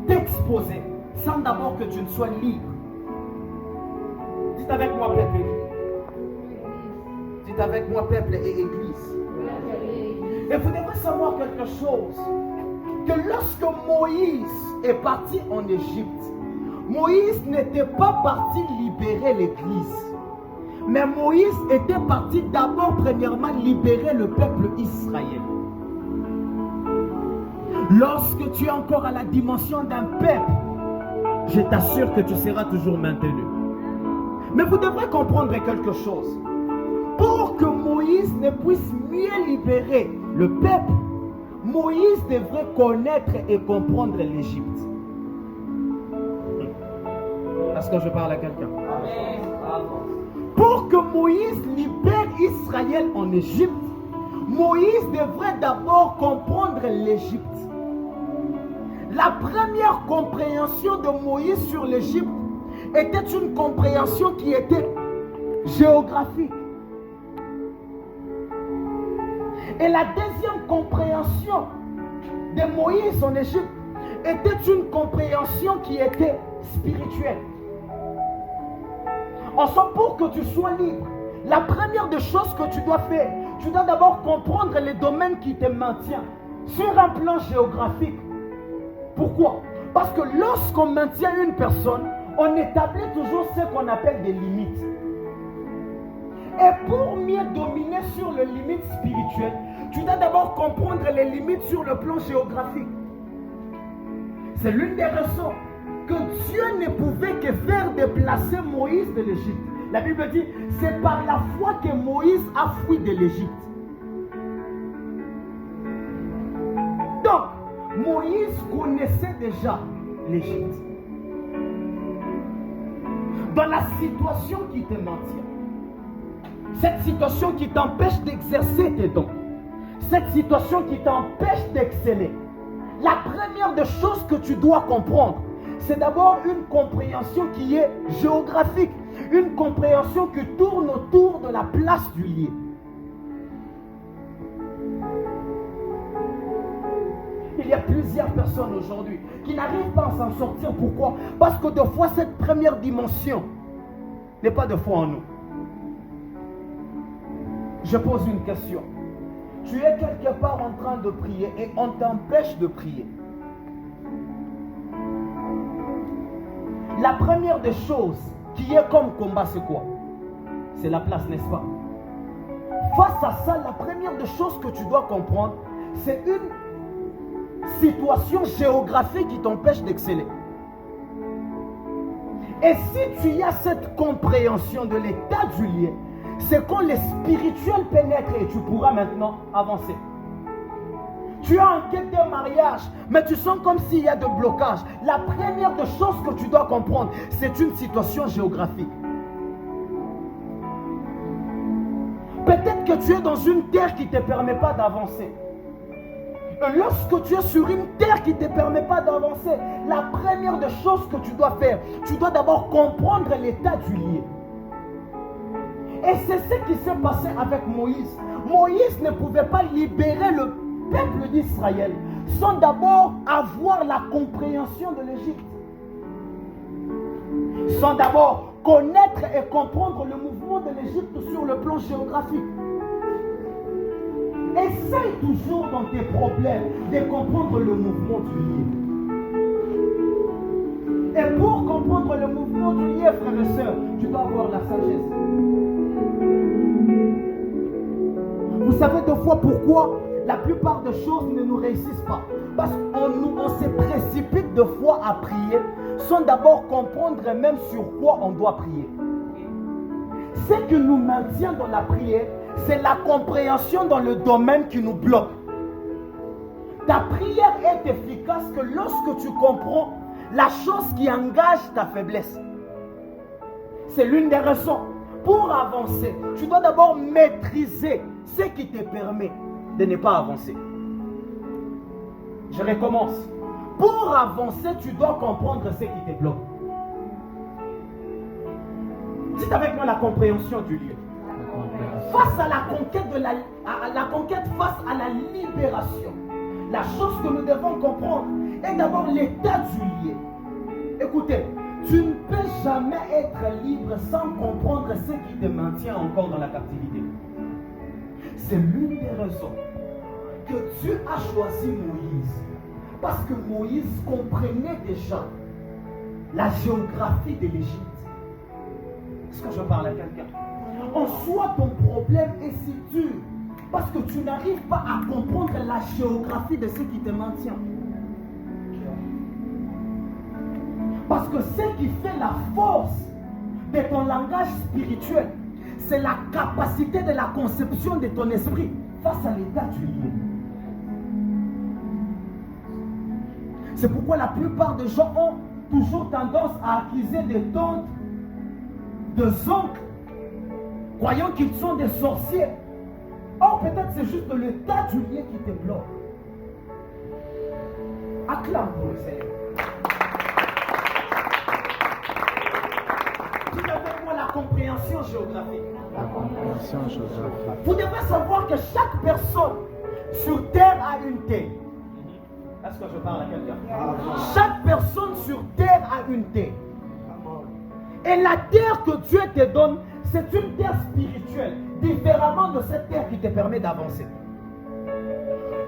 t'exposer sans d'abord que tu ne sois libre. Dites avec moi, peuple. Dites avec moi, peuple et église. Et vous devrez savoir quelque chose. Que lorsque Moïse est parti en Égypte, Moïse n'était pas parti libérer l'église. Mais Moïse était parti d'abord, premièrement, libérer le peuple Israël. Lorsque tu es encore à la dimension d'un peuple, je t'assure que tu seras toujours maintenu. Mais vous devrez comprendre quelque chose. Pour que Moïse ne puisse mieux libérer le peuple, Moïse devrait connaître et comprendre l'Égypte. Est-ce que je parle à quelqu'un? Pour que Moïse libère Israël en Égypte, Moïse devrait d'abord comprendre l'Égypte. La première compréhension de Moïse sur l'Égypte était une compréhension qui était géographique. Et la deuxième compréhension de Moïse en Égypte était une compréhension qui était spirituelle. En somme, pour que tu sois libre, la première des choses que tu dois faire, tu dois d'abord comprendre les domaines qui te maintiennent sur un plan géographique. Pourquoi? Parce que lorsqu'on maintient une personne, on établit toujours ce qu'on appelle des limites. Et pour mieux dominer sur les limites spirituelles, tu dois d'abord comprendre les limites sur le plan géographique. C'est l'une des raisons que Dieu ne pouvait que faire déplacer Moïse de l'Égypte. La Bible dit, c'est par la foi que Moïse a fui de l'Égypte. Donc, Moïse connaissait déjà l'Égypte. Dans la situation qui te maintient, cette situation qui t'empêche d'exercer tes dons, cette situation qui t'empêche d'exceller, la première des choses que tu dois comprendre, c'est d'abord une compréhension qui est géographique, une compréhension qui tourne autour de la place du lieu. Il y a plusieurs personnes aujourd'hui qui n'arrivent pas à s'en sortir. Pourquoi? Parce que des fois, cette première dimension n'est pas de foi en nous. Je pose une question. Tu es quelque part en train de prier et on t'empêche de prier. La première des choses qui est comme combat, c'est quoi? C'est la place, n'est-ce pas? Face à ça, la première des choses que tu dois comprendre, c'est une situation géographique qui t'empêche d'exceller. Et si tu as cette compréhension de l'état du lieu, c'est quand le spirituel pénètre et tu pourras maintenant avancer. Tu es en quête de mariage, mais tu sens comme s'il y a de blocage. La première des choses que tu dois comprendre, c'est une situation géographique. Peut-être que tu es dans une terre qui ne te permet pas d'avancer. Et lorsque tu es sur une terre qui ne te permet pas d'avancer, la première des choses que tu dois faire, tu dois d'abord comprendre l'état du lieu. Et c'est ce qui s'est passé avec Moïse. Moïse ne pouvait pas libérer le peuple d'Israël sans d'abord avoir la compréhension de l'Égypte. Sans d'abord connaître et comprendre le mouvement de l'Égypte sur le plan géographique. Essaye toujours dans tes problèmes de comprendre le mouvement du lieu. Et pour comprendre le mouvement du lieu, frères et sœurs, tu dois avoir la sagesse. Vous savez deux fois pourquoi la plupart des choses ne nous réussissent pas? Parce qu'on se précipite deux fois à prier sans d'abord comprendre même sur quoi on doit prier. Ce qui nous maintient dans la prière, c'est la compréhension dans le domaine qui nous bloque. Ta prière est efficace que lorsque tu comprends la chose qui engage ta faiblesse. C'est l'une des raisons. Pour avancer, tu dois d'abord maîtriser ce qui te permet de ne pas avancer. Je recommence. Pour avancer, tu dois comprendre ce qui te bloque. Dites avec moi la compréhension du lieu. Face à la conquête, face à la libération, la chose que nous devons comprendre est d'abord l'état du lieu. Écoutez, tu ne peux jamais être libre sans comprendre ce qui te maintient encore dans la captivité. C'est l'une des raisons que Dieu a choisi Moïse. Parce que Moïse comprenait déjà la géographie de l'Égypte. Est-ce que je parle à quelqu'un? En soi, ton problème est si dur parce que tu n'arrives pas à comprendre la géographie de ce qui te maintient. Parce que ce qui fait la force de ton langage spirituel, c'est la capacité de la conception de ton esprit face à l'état du lieu. C'est pourquoi la plupart des gens ont toujours tendance à accuser des tantes, des oncles, croyant qu'ils sont des sorciers. Or, peut-être c'est juste l'état du lieu qui te bloque. Acclame pour le Seigneur. Tout avec moi la compréhension géographique. La compréhension géographique. Vous devez savoir que chaque personne sur terre a une terre. Est-ce que je parle à quelqu'un? Chaque personne sur terre a une terre. Et la terre que Dieu te donne, c'est une terre spirituelle, différemment de cette terre qui te permet d'avancer.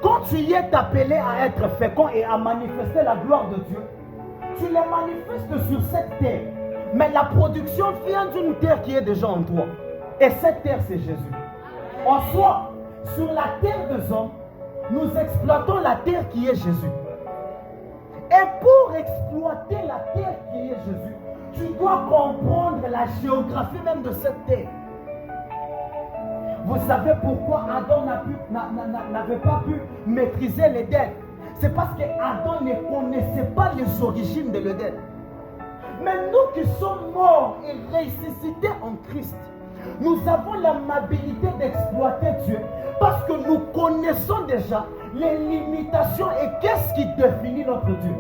Quand tu y es appelé à être fécond et à manifester la gloire de Dieu, tu les manifestes sur cette terre. Mais la production vient d'une terre qui est déjà en toi. Et cette terre, c'est Jésus. En soi, sur la terre des hommes, nous exploitons la terre qui est Jésus. Et pour exploiter la terre qui est Jésus, tu dois comprendre la géographie même de cette terre. Vous savez pourquoi Adam n'avait pas pu maîtriser l'Éden? C'est parce qu'Adam ne connaissait pas les origines de l'Éden. Mais nous qui sommes morts et ressuscités en Christ, nous avons l'amabilité d'exploiter Dieu parce que nous connaissons déjà les limitations et qu'est-ce qui définit notre Dieu.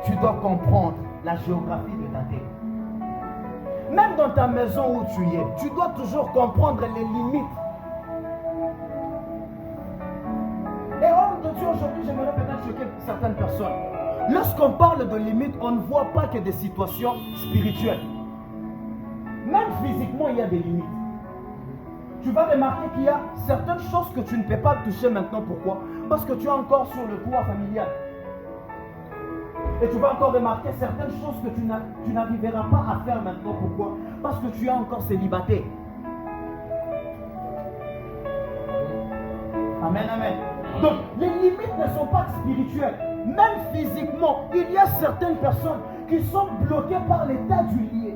Tu dois comprendre la géographie de ta terre. Même dans ta maison où tu es, tu dois toujours comprendre les limites. Et homme de Dieu, aujourd'hui, j'aimerais peut-être choquer certaines personnes. Lorsqu'on parle de limites, on ne voit pas que des situations spirituelles. Même physiquement, il y a des limites. Tu vas remarquer qu'il y a certaines choses que tu ne peux pas toucher maintenant. Pourquoi? Parce que tu es encore sur le toit familial. Et tu vas encore remarquer certaines choses que tu n'arriveras pas à faire maintenant. Pourquoi? Parce que tu es encore célibataire. Amen, amen. Donc, les limites ne sont pas spirituelles. Même physiquement, il y a certaines personnes qui sont bloquées par l'état du lieu.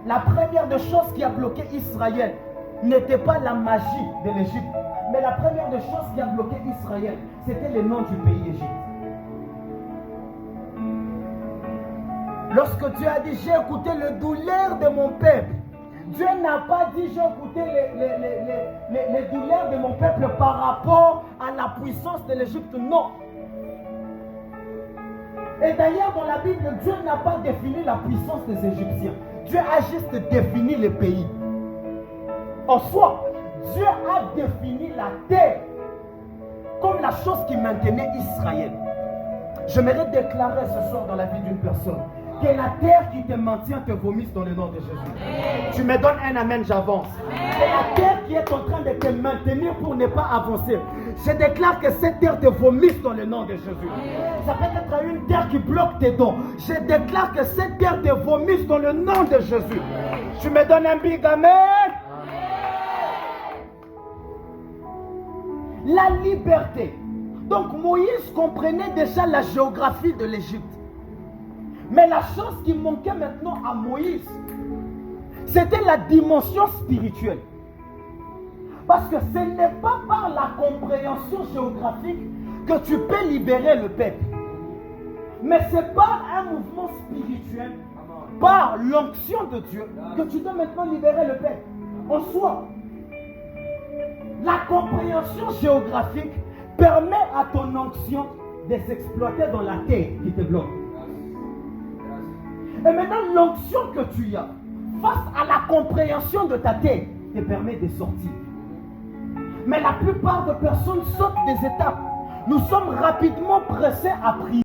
La première des choses qui a bloqué Israël n'était pas la magie de l'Égypte. Mais la première des choses qui a bloqué Israël, c'était le nom du pays Égypte. Lorsque Dieu a dit, j'ai écouté le douleur de mon peuple, Dieu n'a pas dit, j'ai écouté les douleurs de mon peuple par rapport à la puissance de l'Égypte. Non. Et d'ailleurs, dans la Bible, Dieu n'a pas défini la puissance des Égyptiens. Dieu a juste défini le pays. En soi, Dieu a défini la terre comme la chose qui maintenait Israël. J'aimerais déclarer ce soir dans la vie d'une personne que la terre qui te maintient te vomisse dans le nom de Jésus. Tu me donnes un amen, j'avance. Et la terre qui est en train de te maintenir pour ne pas avancer, je déclare que cette terre te vomisse dans le nom de Jésus. Ça peut être une terre qui bloque tes dons. Je déclare que cette terre te vomisse dans le nom de Jésus. Tu me donnes un big amen. La liberté. Donc Moïse comprenait déjà la géographie de l'Égypte. Mais la chose qui manquait maintenant à Moïse, c'était la dimension spirituelle. Parce que ce n'est pas par la compréhension géographique que tu peux libérer le peuple. Mais c'est par un mouvement spirituel, par l'onction de Dieu, que tu dois maintenant libérer le peuple. En soi, la compréhension géographique permet à ton onction de s'exploiter dans la terre qui te bloque. Et maintenant, l'onction que tu as face à la compréhension de ta terre te permet de sortir. Mais la plupart des personnes sautent des étapes. Nous sommes rapidement pressés à prier.